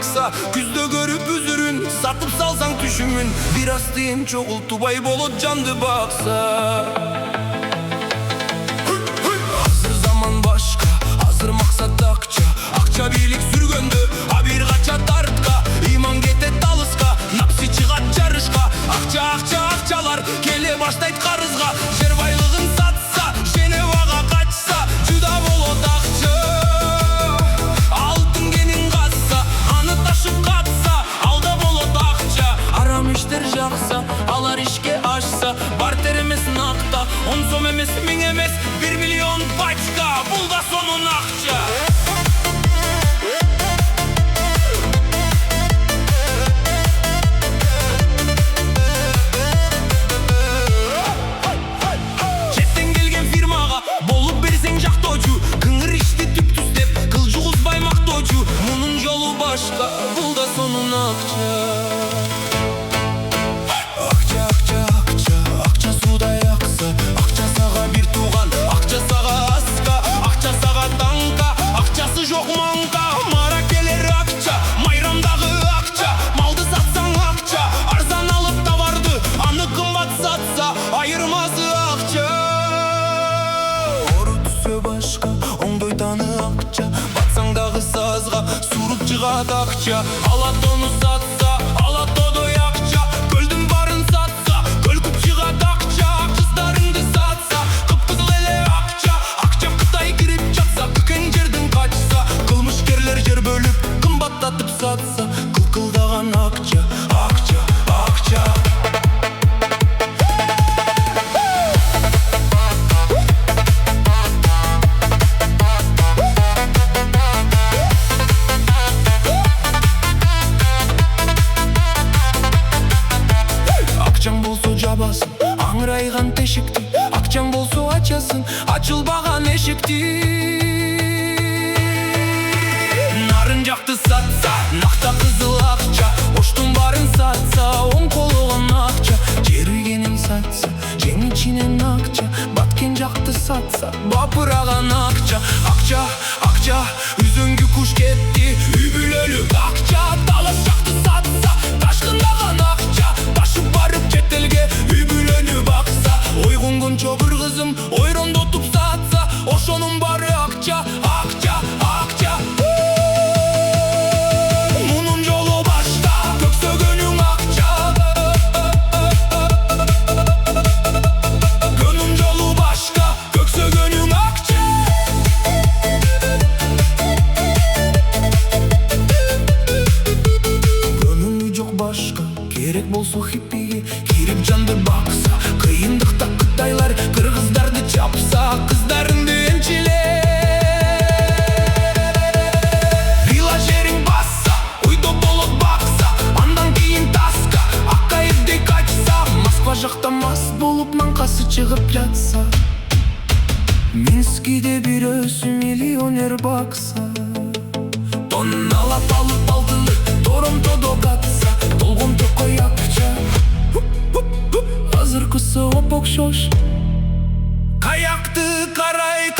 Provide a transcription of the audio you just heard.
aksa, küzde görüp üzürün, satıp salsan tüşümün. Biraz diyeyim çoğultu bay bolot candı baksa. Hazır zaman başka, hazır maksat akça. Akça birlik sürgöndü, ha bir kaça tartka. İman getet dalıska, napsi çıgat çarışka. Akça akça akçalar, kele baştayt karızga. Jer baylığın satsa, Jenevaga kaçsa, juda bolot akça. Altın genin katsa, anı taşıp katsa, alda bolot akça. Aram işler jaksa, alar işke açsa, barter emes nakta, 10 som emes, 1000 emes, 1 milyon paçka. Bul da sonun akça. Bul da sonun akça. Akça akça akça, akça suda yaksa. Akça sağa bir tuğan, akça sağa aska. Akça sağa tanka, akçası жоқ manka. Mara gelir akça, mayramдағы akça. Malды satsan akça, arzan alıp da vardı. Anı kımbat satsa, ayırmazı akça. Oru түсі başka, оңдой таны akça. Batsаңдағы sazға, суруп жығат акча. Алат оны сатса, алат одой акча. Көлдің барын сатса, көлкіп жығат акча. Қыздарыңды сатса, қып-қызыл эле акча. Акча Қытай кирип жатса, күкен жердің қачса. Кылмышкерлер жер бөліп, қымбаттатып сатса. Кылкылдаған акча, акча, акча. Акчаң болсо жабасың, аңырайған тешікті. Акчаң болсо ачасың, ачылбаған эшикти. Нарын жақты сатса, нақта қызыл акча. Оштың барын сатса, оң қолығын акча. Жергенін сатса, жең içinen акча. Баткен жақты сатса, бапыраған акча. Акча, акча, үзөңгү куш кетти. Үй бүлөлүк акча, талас жақты сатса, ташқындаған акча. Ташып барып четелге, үй бүлөнү бакса. Ойгонгон чобыр кызым, ойрондотуп сатса. Ошонун бары акча, акча, акча. Мунун жолу башка, көксөгөнүң акча. Көнүн жолу башка, көксөгөнүң акча. Көнүнү жок башка, керек болсо хиппиге кирип жанды бакса. Кыйындыкта кытайлар кыргыздарды чапса, кыздарыңды энчиле. Вила жериң басса, уйдо болот бакса. Андан кийин таска, аккайыпдей качса. Москва жакта мас болуп маңкасы чыгып жатса. Минскиде бирөөсү миллионер бакса. Тонналап алып алдылы, Торонтодо катса. Толгон токой акча. Азыркысы опок шош. Каякты карай